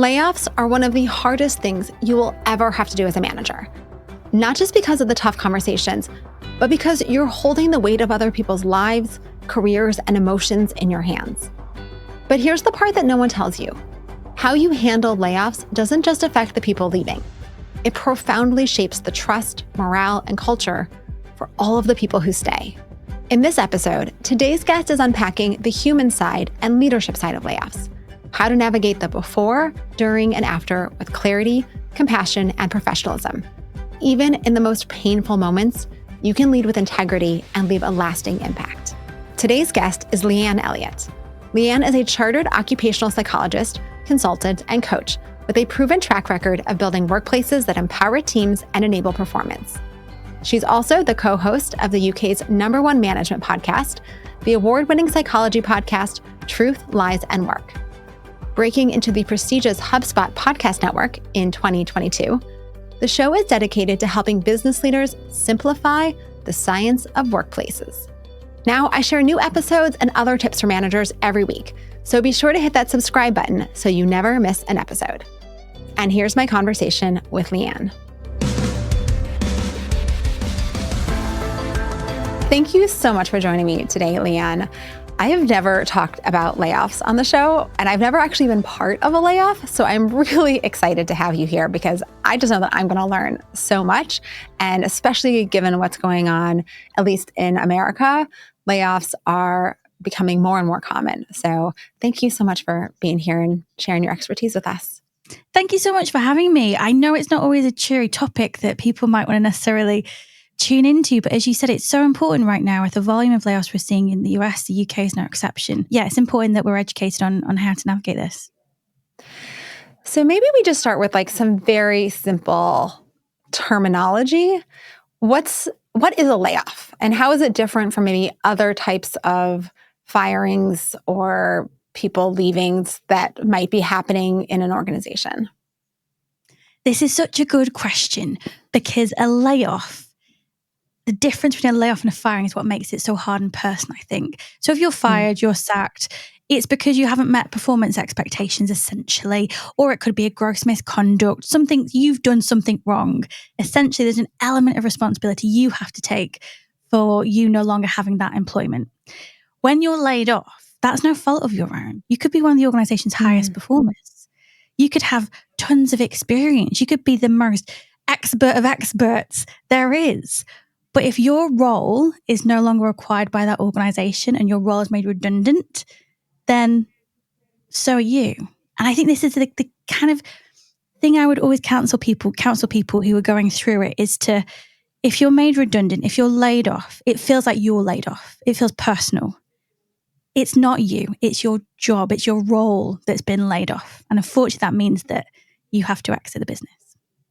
Layoffs are one of the hardest things you will ever have to do as a manager. Not just because of the tough conversations, but because you're holding the weight of other people's lives, careers, and emotions in your hands. But here's the part that no one tells you. How you handle layoffs doesn't just affect the people leaving. It profoundly shapes the trust, morale, and culture for all of the people who stay. In this episode, today's guest is unpacking the human side and leadership side of layoffs. How to navigate the before, during, and after with clarity, compassion, and professionalism. Even in the most painful moments, you can lead with integrity and leave a lasting impact. Today's guest is Leanne Elliot. Leanne is a chartered occupational psychologist, consultant, and coach with a proven track record of building workplaces that empower teams and enable performance. She's also the co-host of the UK's #1 management podcast, the award-winning psychology podcast, Truth, Lies, and Work. Breaking into the prestigious HubSpot Podcast Network in 2022, the show is dedicated to helping business leaders simplify the science of workplaces. Now, I share new episodes and other tips for managers every week, so be sure to hit that subscribe button so you never miss an episode. And here's my conversation with Leanne. Thank you so much for joining me today, Leanne. I have never talked about layoffs on the show, and I've never actually been part of a layoff. So I'm really excited to have you here because I just know that I'm going to learn so much. And especially given what's going on, at least in America, layoffs are becoming more and more common. So thank you so much for being here and sharing your expertise with us. Thank you so much for having me. I know it's not always a cheery topic that people might want to necessarily tune into, but as you said, it's so important right now with the volume of layoffs we're seeing in the US. The UK is no exception. Yeah, it's important that we're educated on how to navigate this. So maybe we just start with like some very simple terminology. What is a layoff, and how is it different from maybe other types of firings or people leavings that might be happening in an organization? This is such a good question because a layoff, the difference between a layoff and a firing is what makes it so hard and personal, I think. So if you're fired, you're sacked, it's because you haven't met performance expectations, essentially, or it could be a gross misconduct, you've done something wrong. Essentially, there's an element of responsibility you have to take for you no longer having that employment. When you're laid off, that's no fault of your own. You could be one of the organization's highest performers. You could have tons of experience. You could be the most expert of experts there is. But if your role is no longer required by that organization and your role is made redundant, then so are you. And I think this is the kind of thing I would always counsel people who are going through it is to, if you're made redundant, if you're laid off, it feels like you're laid off. It feels personal. It's not you. It's your job. It's your role that's been laid off. And unfortunately, that means that you have to exit the business.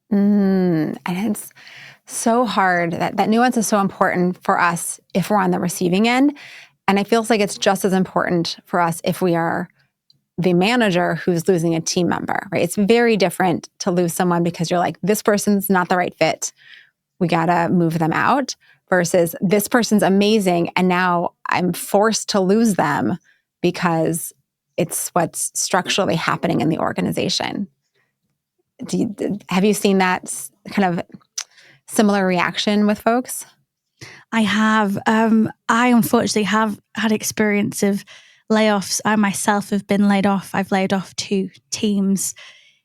And it's so hard. That nuance is so important for us if we're on the receiving end. And it feels like it's just as important for us if we are the manager who's losing a team member, right? It's very different to lose someone because you're like, this person's not the right fit. We got to move them out versus this person's amazing. And now I'm forced to lose them because it's what's structurally happening in the organization. Have you seen that kind of similar reaction with folks? I have. I unfortunately have had experience of layoffs. I myself have been laid off. I've laid off 2 teams.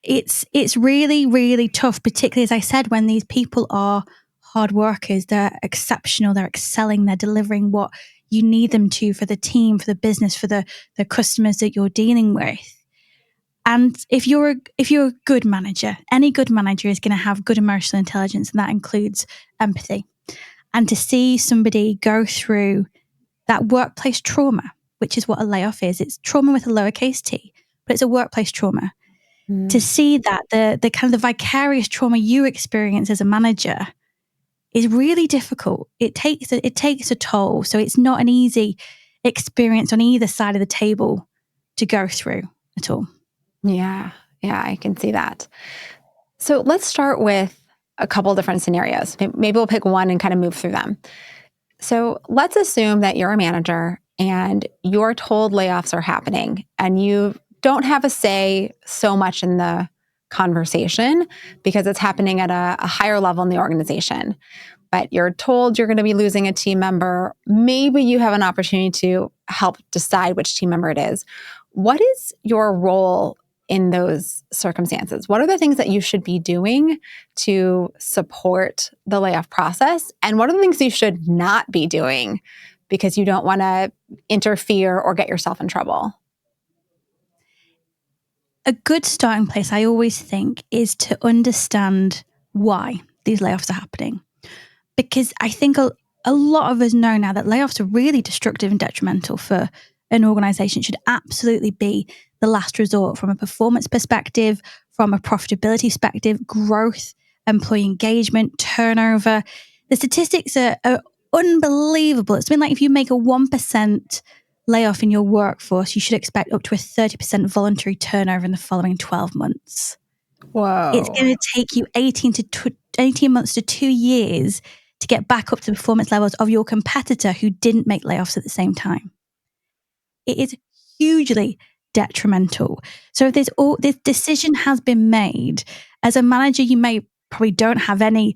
It's really, really tough, particularly, as I said, when these people are hard workers. They're exceptional. They're excelling. They're delivering what you need them to for the team, for the business, for the customers that you're dealing with. And if you're a good manager, any good manager is going to have good emotional intelligence, and that includes empathy. And to see somebody go through that workplace trauma, which is what a layoff is, it's trauma with a lowercase t, but it's a workplace trauma. To see that the kind of the vicarious trauma you experience as a manager is really difficult. It takes a toll. So it's not an easy experience on either side of the table to go through at all. Yeah, I can see that. So let's start with a couple different scenarios. Maybe we'll pick one and kind of move through them. So let's assume that you're a manager and you're told layoffs are happening and you don't have a say so much in the conversation because it's happening at a higher level in the organization. But you're told you're going to be losing a team member. Maybe you have an opportunity to help decide which team member it is. What is your role in those circumstances? What are the things that you should be doing to support the layoff process? And what are the things you should not be doing because you don't want to interfere or get yourself in trouble? A good starting place, I always think, is to understand why these layoffs are happening. Because I think a lot of us know now that layoffs are really destructive and detrimental for an organization. It should absolutely be the last resort from a performance perspective, from a profitability perspective, growth, employee engagement, turnover. The statistics are unbelievable. It's been like if you make a 1% layoff in your workforce, you should expect up to a 30% voluntary turnover in the following 12 months. Whoa. It's going to take you 18 months to 2 years to get back up to the performance levels of your competitor who didn't make layoffs at the same time. It is hugely detrimental. So if this decision has been made, as a manager, you probably don't have any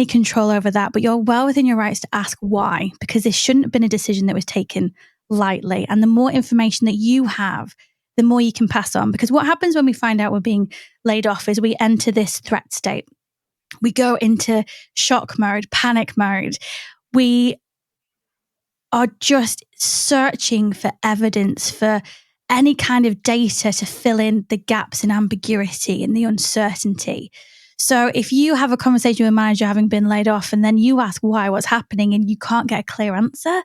control over that, but you're well within your rights to ask why, because this shouldn't have been a decision that was taken lightly. And the more information that you have, the more you can pass on. Because what happens when we find out we're being laid off is we enter this threat state. We go into shock mode, panic mode. We are just searching for evidence, for any kind of data to fill in the gaps in ambiguity and the uncertainty. So if you have a conversation with a manager having been laid off and then you ask why, what's happening, and you can't get a clear answer,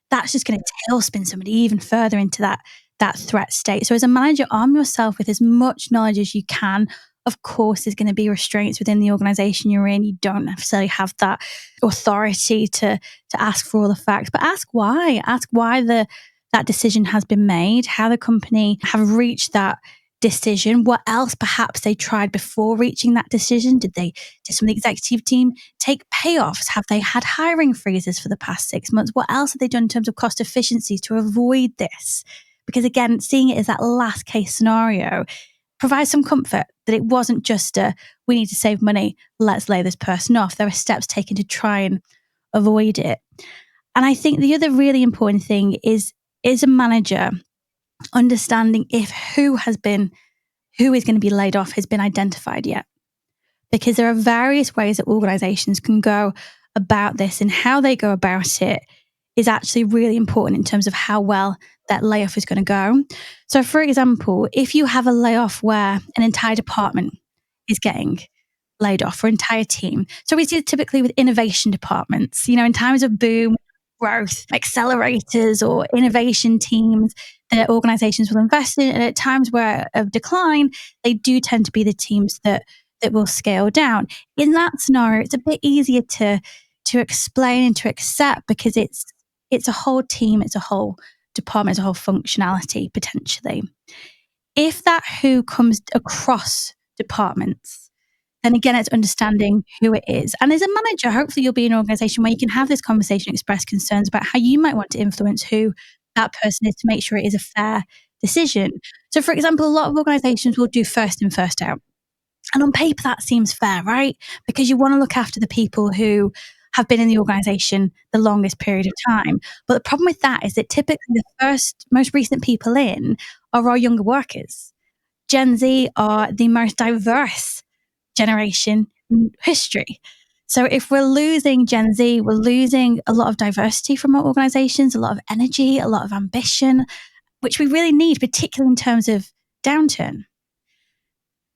that's just going to tailspin somebody even further into that threat state. So as a manager, arm yourself with as much knowledge as you can. Of course, there's going to be restraints within the organization you're in. You don't necessarily have that authority to ask for all the facts, but ask why. Ask why that decision has been made, how the company have reached that decision, what else perhaps they tried before reaching that decision. Did some of the executive team take payoffs? Have they had hiring freezes for the past 6 months? What else have they done in terms of cost efficiencies to avoid this? Because again, seeing it as that last case scenario provides some comfort that it wasn't just we need to save money, let's lay this person off. There are steps taken to try and avoid it. And I think the other really important thing is a manager understanding if who is going to be laid off has been identified yet. Because there are various ways that organizations can go about this, and how they go about it is actually really important in terms of how well that layoff is going to go. So for example, if you have a layoff where an entire department is getting laid off, or entire team. So we see it typically with innovation departments, in times of boom, growth, accelerators or innovation teams that organizations will invest in. And at times where of decline, they do tend to be the teams that will scale down. In that scenario, it's a bit easier to explain and to accept, because it's a whole team, it's a whole department, it's a whole functionality potentially. If that who comes across departments, then again, it's understanding who it is. And as a manager, hopefully you'll be in an organization where you can have this conversation, express concerns about how you might want to influence who that person is to make sure it is a fair decision. So for example, a lot of organizations will do first in, first out. And on paper, that seems fair, right? Because you want to look after the people who have been in the organization the longest period of time. But the problem with that is that typically the most recent people in are our younger workers. Gen Z are the most diverse generation in history. So if we're losing Gen Z, we're losing a lot of diversity from our organizations, a lot of energy, a lot of ambition, which we really need, particularly in terms of downturn.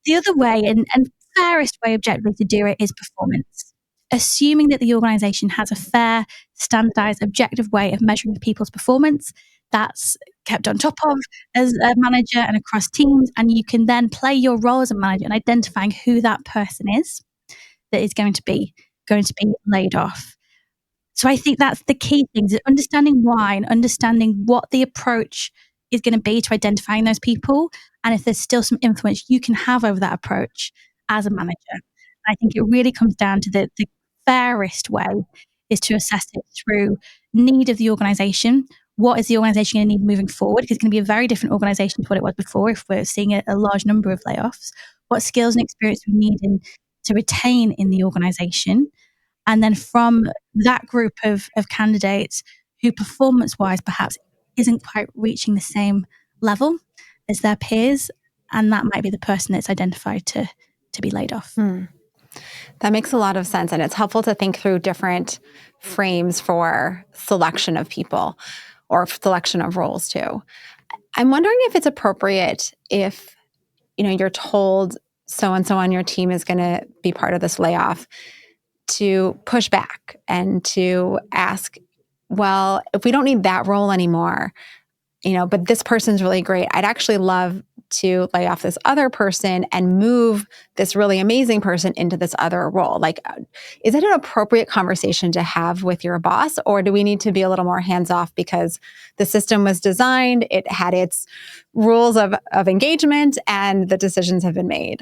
The other way, and fairest way objectively to do it, is performance. Assuming that the organization has a fair, standardized, objective way of measuring people's performance, that's kept on top of as a manager and across teams. And you can then play your role as a manager in identifying who that person is that is going to be laid off. So I think that's the key thing, is understanding why and understanding what the approach is going to be to identifying those people. And if there's still some influence you can have over that approach as a manager. I think it really comes down to the fairest way is to assess it through need of the organization. what is the organization going to need moving forward? Because it's going to be a very different organization to what it was before if we're seeing a large number of layoffs. What skills and experience we need to retain in the organization. And then from that group of candidates who performance-wise perhaps isn't quite reaching the same level as their peers, and that might be the person that's identified to be laid off. That makes a lot of sense. And it's helpful to think through different frames for selection of people or selection of roles too. I'm wondering if it's appropriate if, you're told so-and-so on your team is going to be part of this layoff, to push back and to ask, well, if we don't need that role anymore, but this person's really great, I'd actually love to lay off this other person and move this really amazing person into this other role. Like, is it an appropriate conversation to have with your boss, or do we need to be a little more hands-off because the system was designed, it had its rules of engagement, and the decisions have been made?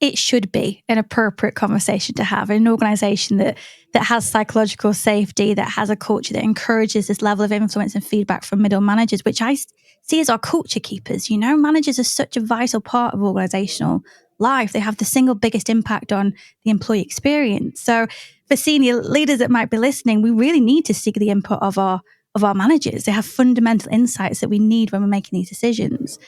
It should be an appropriate conversation to have in an organization that has psychological safety, that has a culture that encourages this level of influence and feedback from middle managers, which I see as our culture keepers. Managers are such a vital part of organizational life. They have the single biggest impact on the employee experience. So for senior leaders that might be listening, we really need to seek the input of our managers. They have fundamental insights that we need when we're making these decisions.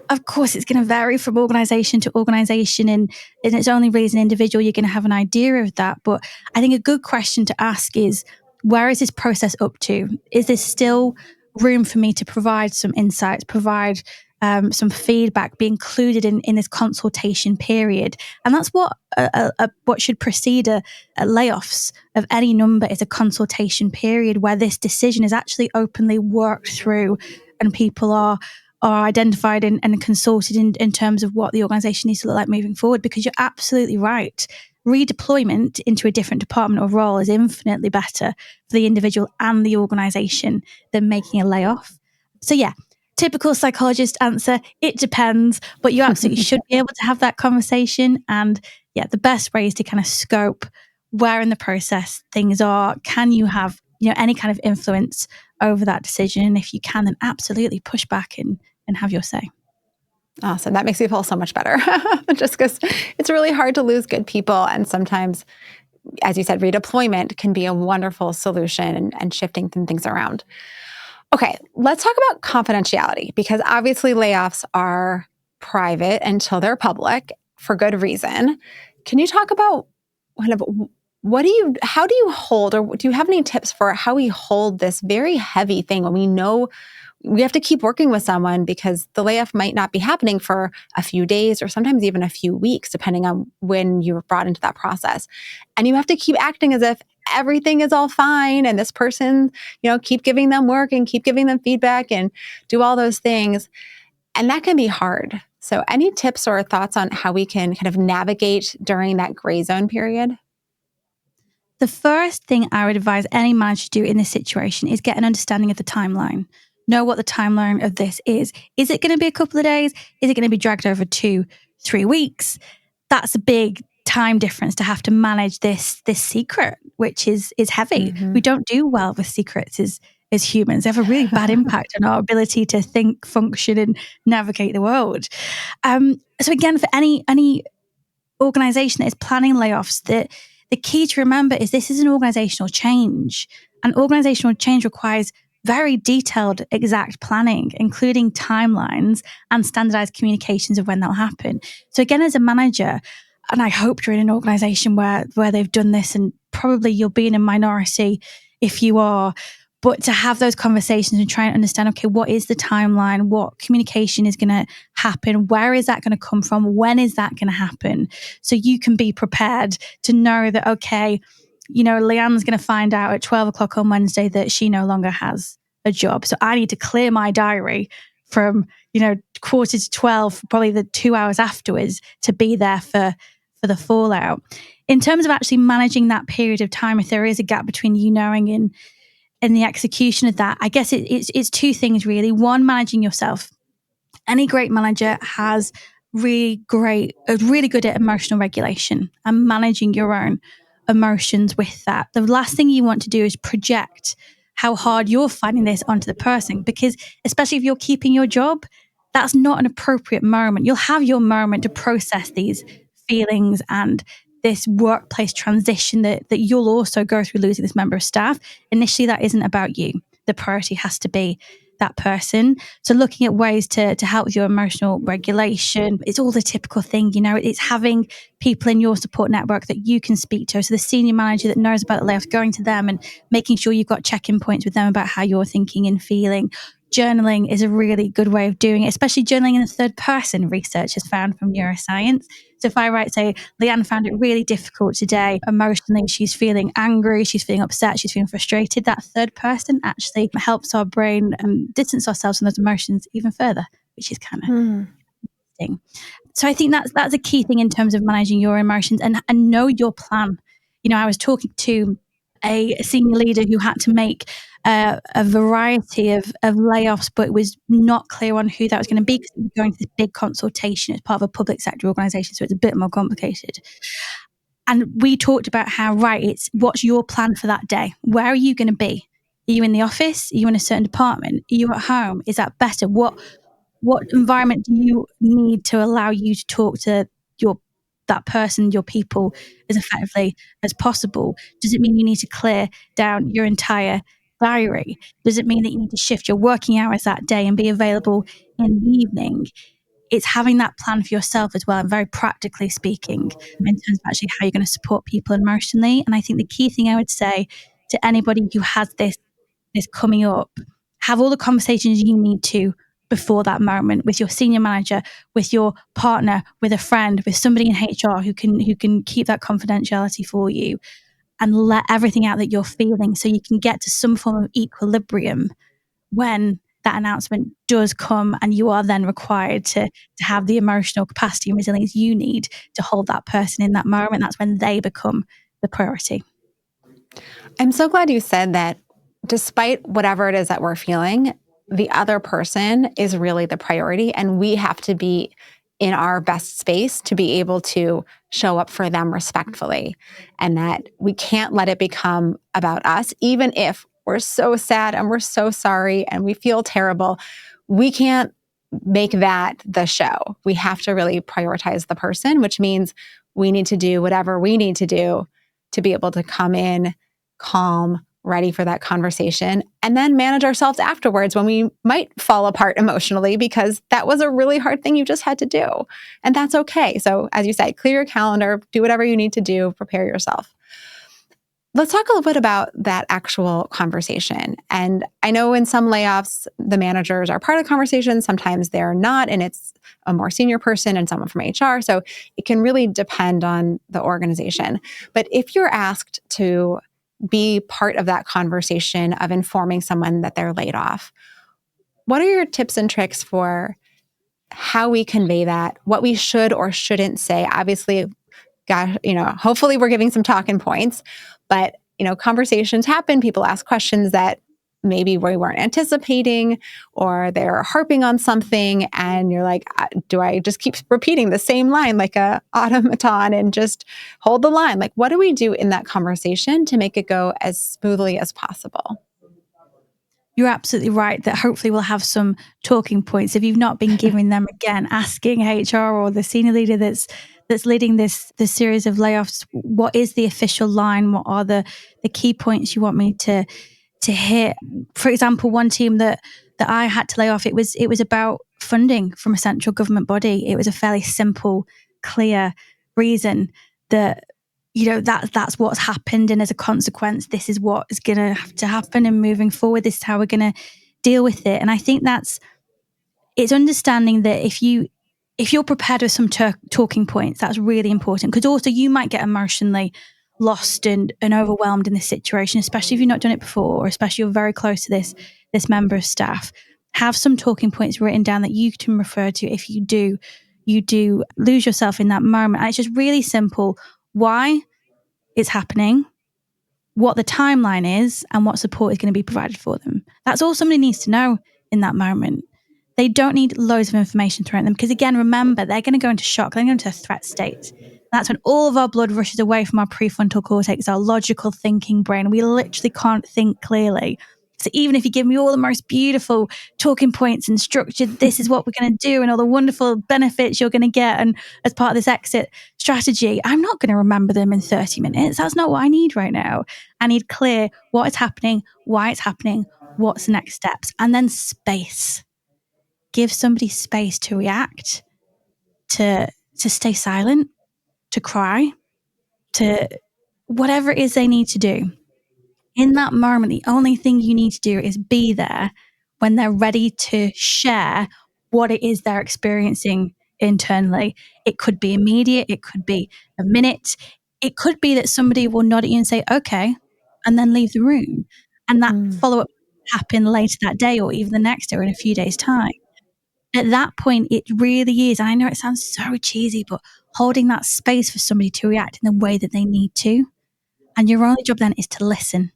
Of course, it's going to vary from organization to organization, and it's only really as an individual you're going to have an idea of that. But I think a good question to ask is, where is this process up to? Is there still room for me to provide some insights, provide some feedback, be included in this consultation period? And that's what should precede a layoffs of any number, is a consultation period where this decision is actually openly worked through and people are identified and consulted in terms of what the organization needs to look like moving forward. Because you're absolutely right. Redeployment into a different department or role is infinitely better for the individual and the organization than making a layoff. So yeah, typical psychologist answer, it depends, but you absolutely should be able to have that conversation. And yeah, the best way is to kind of scope where in the process things are. Can you have any kind of influence over that decision? And if you can, then absolutely push back and have your say. Awesome. That makes me feel so much better. Just because it's really hard to lose good people. And sometimes, as you said, redeployment can be a wonderful solution and shifting things around. Okay, let's talk about confidentiality, because obviously layoffs are private until they're public for good reason. Can you talk about how do you hold, or do you have any tips for how we hold this very heavy thing when we know we have to keep working with someone because the layoff might not be happening for a few days or sometimes even a few weeks, depending on when you were brought into that process. And you have to keep acting as if everything is all fine and this person, keep giving them work and keep giving them feedback and do all those things. And that can be hard. So any tips or thoughts on how we can kind of navigate during that gray zone period? The first thing I would advise any manager to do in this situation is get an understanding of the timeline. Know what the timeline of this is. Is it going to be a couple of days? Is it going to be dragged over 2-3 weeks? That's a big time difference to have to manage this secret, which is heavy. Mm-hmm. We don't do well with secrets as humans. They have a really bad impact on our ability to think, function, and navigate the world. So again, for any organization that is planning layoffs, the key to remember is this is an organizational change. And organizational change requires very detailed, exact planning, including timelines and standardized communications of when that'll happen. So again, as a manager, and I hope you're in an organization where they've done this, and probably you'll be in a minority if you are, but to have those conversations and try and understand, okay, what is the timeline? What communication is going to happen? Where is that going to come from? When is that going to happen? So you can be prepared to know that, okay, Leanne's going to find out at 12 o'clock on Wednesday that she no longer has a job. So I need to clear my diary from, 11:45, probably the 2 hours afterwards, to be there for the fallout. In terms of actually managing that period of time, if there is a gap between you knowing and the execution of that, I guess it's two things really. One, managing yourself. Any great manager has really good at emotional regulation and managing your own emotions with that. The last thing you want to do is project how hard you're finding this onto the person, because especially if you're keeping your job, that's not an appropriate moment. You'll have your moment to process these feelings and this workplace transition that you'll also go through losing this member of staff. Initially, that isn't about you. The priority has to be that person. So looking at ways to help with your emotional regulation, it's all the typical thing, it's having people in your support network that you can speak to. So the senior manager that knows about the layoffs, going to them and making sure you've got check-in points with them about how you're thinking and feeling. Journaling is a really good way of doing it, especially journaling in the third person, research has found from neuroscience. So if I write, say, Leanne found it really difficult today, emotionally, she's feeling angry, she's feeling upset, she's feeling frustrated, that third person actually helps our brain distance ourselves from those emotions even further, which is kind of interesting. So I think that's a key thing in terms of managing your emotions, and know your plan. I was talking to a senior leader who had to make a variety of layoffs, but it was not clear on who that was going to be because it was going to this big consultation as part of a public sector organisation, so it's a bit more complicated. And we talked about how, it's what's your plan for that day? Where are you going to be? Are you in the office? Are you in a certain department? Are you at home? Is that better? What environment do you need to allow you to talk to that person, your people, as effectively as possible? Does it mean you need to clear down your entire diary? Does it mean that you need to shift your working hours that day and be available in the evening? It's having that plan for yourself as well, and very practically speaking, in terms of actually how you're going to support people emotionally. And I think the key thing I would say to anybody who has this coming up, have all the conversations you need to before that moment with your senior manager, with your partner, with a friend, with somebody in HR who can keep that confidentiality for you, and let everything out that you're feeling so you can get to some form of equilibrium when that announcement does come, and you are then required to have the emotional capacity and resilience you need to hold that person in that moment. That's when they become the priority. I'm so glad you said that despite whatever it is that we're feeling, the other person is really the priority, and we have to be in our best space to be able to show up for them respectfully, and that we can't let it become about us. Even if we're so sad and we're so sorry and we feel terrible, we can't make that the show. We have to really prioritize the person, which means we need to do whatever we need to do to be able to come in calm, ready for that conversation, and then manage ourselves afterwards when we might fall apart emotionally because that was a really hard thing you just had to do. And that's okay. So as you said, clear your calendar, do whatever you need to do, prepare yourself. Let's talk a little bit about that actual conversation. And I know in some layoffs, the managers are part of the conversation. Sometimes they're not, and it's a more senior person and someone from HR. So it can really depend on the organization. But if you're asked to be part of that conversation of informing someone that they're laid off, what are your tips and tricks for how we convey that, what we should or shouldn't say? Obviously, hopefully we're giving some talking points, but conversations happen. People ask questions that maybe we weren't anticipating, or they're harping on something, and you're like, do I just keep repeating the same line like a automaton and just hold the line? Like, what do we do in that conversation to make it go as smoothly as possible? You're absolutely right that hopefully we'll have some talking points. If you've not been giving them, again, asking HR or the senior leader that's leading this series of layoffs, what is the official line? What are the key points you want me to hit? For example, one team that I had to lay off, it was about funding from a central government body. It was a fairly simple, clear reason that that's what's happened, and as a consequence, this is what is going to have to happen, and moving forward, this is how we're going to deal with it. And I think it's understanding that if you're prepared with some talking points, that's really important, because also you might get emotionally lost and overwhelmed in this situation, especially if you've not done it before, or especially you're very close to this member of staff. Have some talking points written down that you can refer to if you do lose yourself in that moment. And it's just really simple. Why it's happening, what the timeline is, and what support is going to be provided for them. That's all somebody needs to know in that moment. They don't need loads of information thrown at them, because again, remember, they're going to go into shock. They're going to go into a threat state. That's when all of our blood rushes away from our prefrontal cortex, our logical thinking brain. We literally can't think clearly. So even if you give me all the most beautiful talking points and structured, this is what we're going to do and all the wonderful benefits you're going to get and as part of this exit strategy, I'm not going to remember them in 30 minutes. That's not what I need right now. I need clear what is happening, why it's happening, what's the next steps, and then space. Give somebody space to react, to stay silent, to cry, to whatever it is they need to do. In that moment, the only thing you need to do is be there when they're ready to share what it is they're experiencing internally. It could be immediate, it could be a minute, it could be that somebody will nod at you and say, okay, and then leave the room. And that follow-up happen later that day or even the next day or in a few days' time. At that point, it really is, and I know it sounds so cheesy, but holding that space for somebody to react in the way that they need to. And your only job then is to listen.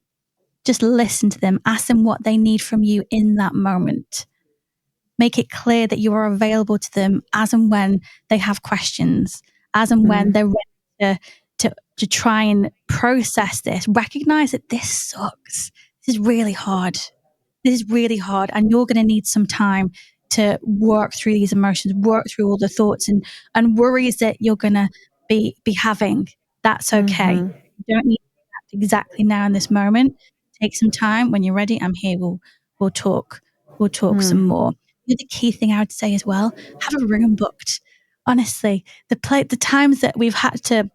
Just listen to them, ask them what they need from you in that moment. Make it clear that you are available to them as and when they have questions, as and when they're ready to try and process this. Recognize that this sucks. This is really hard. This is really hard. And you're going to need some time to work through these emotions, work through all the thoughts and worries that you're going to be having. That's okay. You don't need to act exactly now in this moment. Take some time. When you're ready, I'm here. We'll talk. We'll talk some more. The other key thing I would say as well, have a room booked. Honestly, the times that we've had to,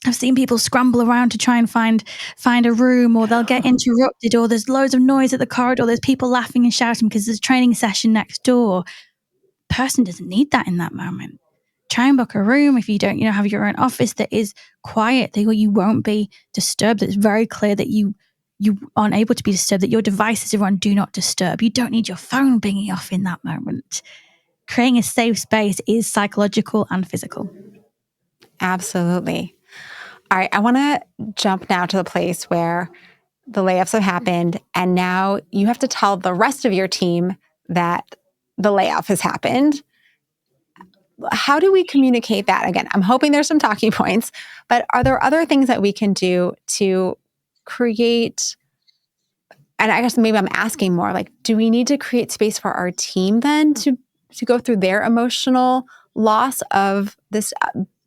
I've seen people scramble around to try and find a room, or they'll get interrupted, or there's loads of noise at the corridor. There's people laughing and shouting because there's a training session next door. Person doesn't need that in that moment. Try and book a room if you don't, have your own office that is quiet, that you won't be disturbed. It's very clear that you aren't able to be disturbed, that your devices are on do not disturb. You don't need your phone binging off in that moment. Creating a safe space is psychological and physical. Absolutely. All right. I want to jump now to the place where the layoffs have happened, and now you have to tell the rest of your team that the layoff has happened. How do we communicate that? Again, I'm hoping there's some talking points, but are there other things that we can do to create, and I guess maybe I'm asking more, like, do we need to create space for our team then to go through their emotional loss of this,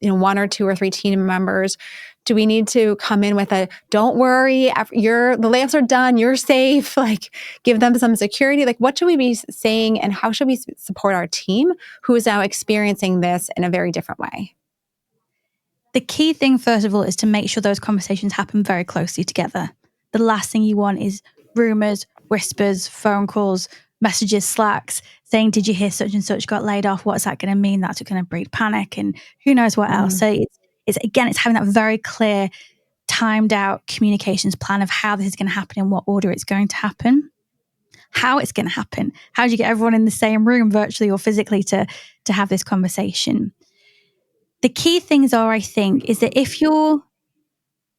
one or two or three team members? Do we need to come in with a, don't worry, the layoffs are done, you're safe, like give them some security? Like, what should we be saying, and how should we support our team who is now experiencing this in a very different way? The key thing, first of all, is to make sure those conversations happen very closely together. The last thing you want is rumors, whispers, phone calls, messages, Slacks, saying, did you hear such and such got laid off? What's that going to mean? That's going to breed panic and who knows what else. So it's having that very clear, timed out communications plan of how this is going to happen, in what order it's going to happen, how it's going to happen. How do you get everyone in the same room virtually or physically to have this conversation? The key things are, I think, is that if you're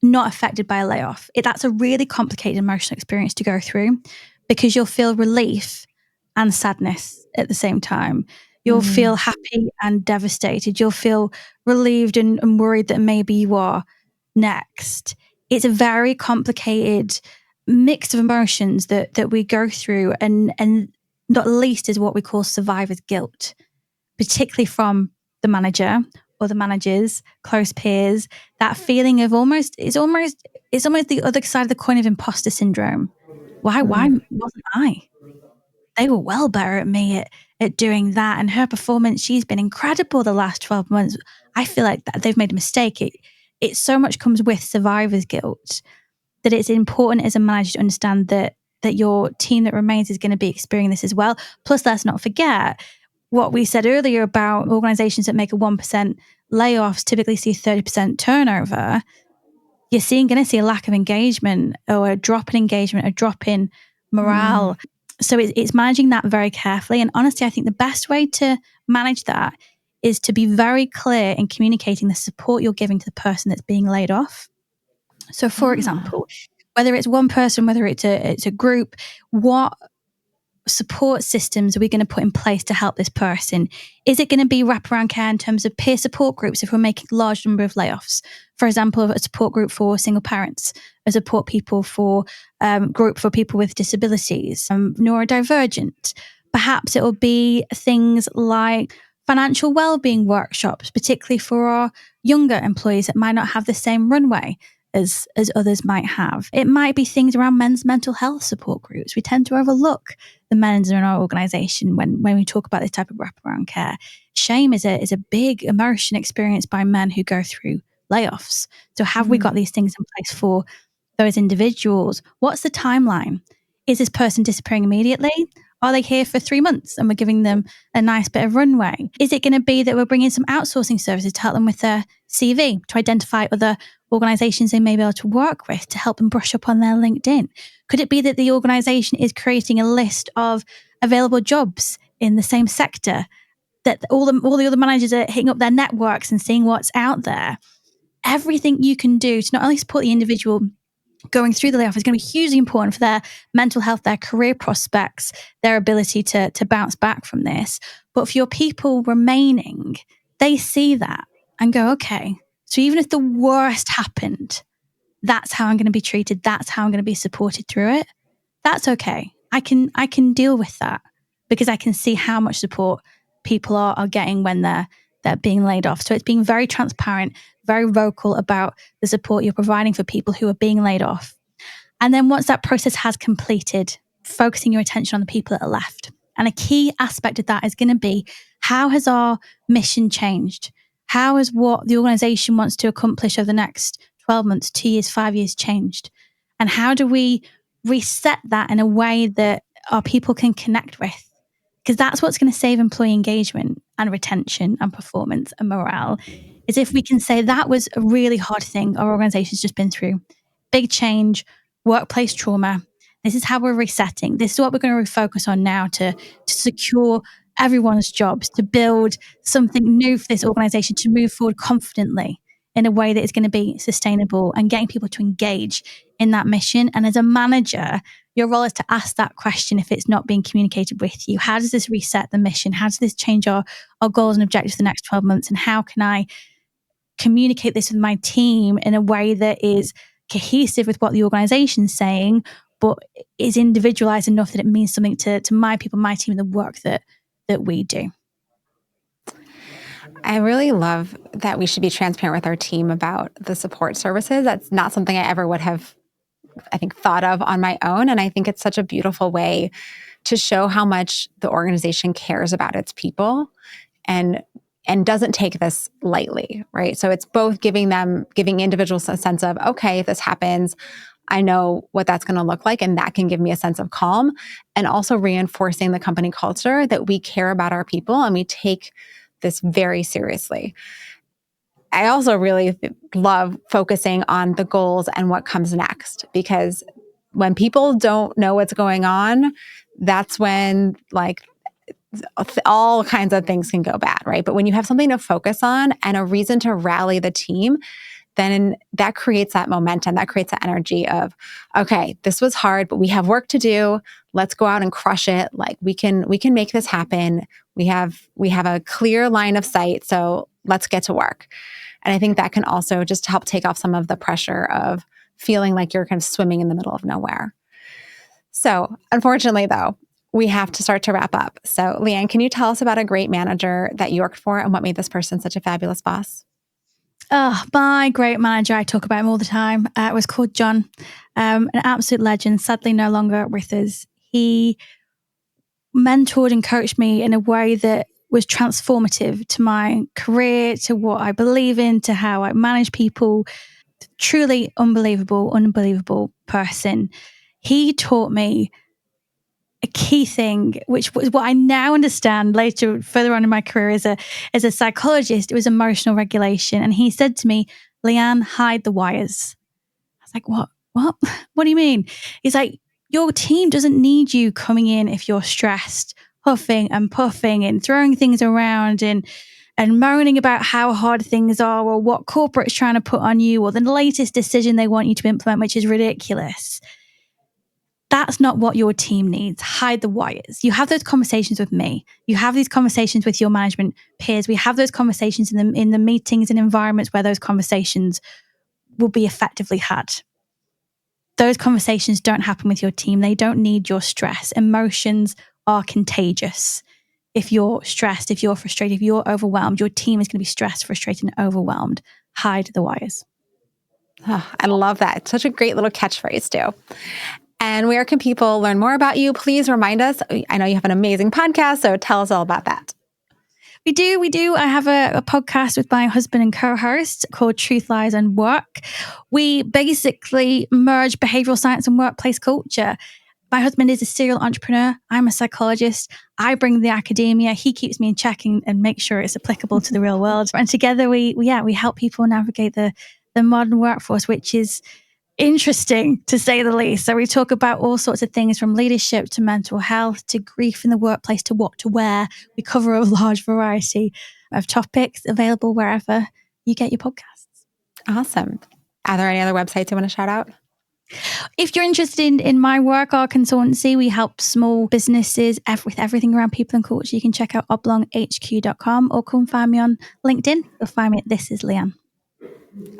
not affected by a layoff, that's a really complicated emotional experience to go through, because you'll feel relief and sadness at the same time. You'll feel happy and devastated. You'll feel relieved and worried that maybe you are next. It's a very complicated mix of emotions that we go through, and not least is what we call survivor's guilt, particularly from the manager or the managers, close peers. That feeling of almost the other side of the coin of imposter syndrome. Why wasn't I? They were well better at me at doing that. And her performance, she's been incredible the last 12 months. I feel like that they've made a mistake. It so much comes with survivor's guilt that it's important as a manager to understand that your team that remains is going to be experiencing this as well. Plus, let's not forget what we said earlier about organizations that make a 1% layoffs typically see 30% turnover. You're going to see a lack of engagement, or a drop in engagement, a drop in morale. So it's managing that very carefully. And honestly, I think the best way to manage that is to be very clear in communicating the support you're giving to the person that's being laid off. So for example, whether it's one person, whether it's a group, what support systems are we going to put in place to help this person? Is it going to be wraparound care in terms of peer support groups if we're making a large number of layoffs? For example, a support group for single parents, a support people for group for people with disabilities, neurodivergent. Perhaps it will be things like financial well-being workshops, particularly for our younger employees that might not have the same runway as others might have. It might be things around men's mental health support groups. We tend to overlook the men's in our organization when we talk about this type of wraparound care. Shame is a big emotion experienced by men who go through layoffs. So have we got these things in place for those individuals? What's the timeline? Is this person disappearing immediately? Are they here for 3 months and we're giving them a nice bit of runway? Is it going to be that we're bringing some outsourcing services to help them with their CV, to identify other organizations they may be able to work with to help them brush up on their LinkedIn? Could it be that the organization is creating a list of available jobs in the same sector, that all the other managers are hitting up their networks and seeing what's out there? Everything you can do to not only support the individual going through the layoff is going to be hugely important for their mental health, their career prospects, their ability to bounce back from this. But for your people remaining, they see that and go, okay, so even if the worst happened, that's how I'm going to be treated. That's how I'm going to be supported through it. That's okay. I can deal with that because I can see how much support people are getting when they're being laid off. So it's being very transparent, very vocal about the support you're providing for people who are being laid off. And then once that process has completed, focusing your attention on the people that are left. And a key aspect of that is going to be, how has our mission changed? How has what the organization wants to accomplish over the next 12 months, 2 years, 5 years changed? And how do we reset that in a way that our people can connect with? Because that's what's going to save employee engagement and retention and performance and morale, is if we can say that was a really hard thing our organization's just been through. Big change, workplace trauma. This is how we're resetting. This is what we're going to refocus on now to secure everyone's jobs, to build something new for this organization, to move forward confidently in a way that is going to be sustainable and getting people to engage in that mission. And as a manager, your role is to ask that question if it's not being communicated with you. How does this reset the mission? How does this change our goals and objectives for the next 12 months? And how can I communicate this with my team in a way that is cohesive with what the organization's saying, but is individualized enough that it means something to my people, my team, and the work that we do? I really love that we should be transparent with our team about the support services. That's not something I ever would have, I think, thought of on my own. And I think it's such a beautiful way to show how much the organization cares about its people and doesn't take this lightly, right? So it's both giving individuals a sense of, okay, if this happens, I know what that's going to look like, and that can give me a sense of calm, and also reinforcing the company culture that we care about our people and we take this very seriously. I also really love focusing on the goals and what comes next, because when people don't know what's going on, that's when all kinds of things can go bad, right? But when you have something to focus on and a reason to rally the team, then that creates that momentum, that creates that energy of, okay, this was hard, but we have work to do. Let's go out and crush it. Like we can make this happen. We have a clear line of sight. So let's get to work. And I think that can also just help take off some of the pressure of feeling like you're kind of swimming in the middle of nowhere. So unfortunately though, we have to start to wrap up. So Leanne, can you tell us about a great manager that you worked for and what made this person such a fabulous boss? Oh, my great manager, I talk about him all the time. It was called John, an absolute legend, sadly no longer with us. He mentored and coached me in a way that was transformative to my career, to what I believe in, to how I manage people. Truly unbelievable person. He taught me a key thing, which was what I now understand later, further on in my career as a psychologist. It was emotional regulation. And he said to me, Leanne, hide the wires. I was like, what? What do you mean? He's like, your team doesn't need you coming in if you're stressed, huffing and puffing and throwing things around and moaning about how hard things are, or what corporate's trying to put on you, or the latest decision they want you to implement, which is ridiculous. That's not what your team needs. Hide the wires. You have those conversations with me. You have these conversations with your management peers. We have those conversations in the meetings and environments where those conversations will be effectively had. Those conversations don't happen with your team. They don't need your stress. Emotions are contagious. If you're stressed, if you're frustrated, if you're overwhelmed, your team is going to be stressed, frustrated, and overwhelmed. Hide the wires. Oh, I love that. It's such a great little catchphrase too. And where can people learn more about you? Please remind us. I know you have an amazing podcast, so tell us all about that. We do. I have a podcast with my husband and co-host called Truth, Lies and Work. We basically merge behavioral science and workplace culture. My husband is a serial entrepreneur. I'm a psychologist. I bring the academia. He keeps me in check and makes sure it's applicable to the real world. And together we help people navigate the modern workforce, which is interesting to say the least. So we talk about all sorts of things from leadership to mental health to grief in the workplace to what to wear. We cover a large variety of topics available wherever you get your podcasts. Awesome. Are there any other websites you want to shout out? If you're interested in my work, our consultancy, we help small businesses with everything around people and culture. You can check out oblonghq.com or come find me on LinkedIn. You'll find me at This Is Leanne.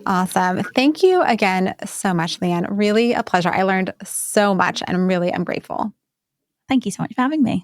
Awesome. Thank you again so much, Leanne. Really a pleasure. I learned so much and I'm grateful. Thank you so much for having me.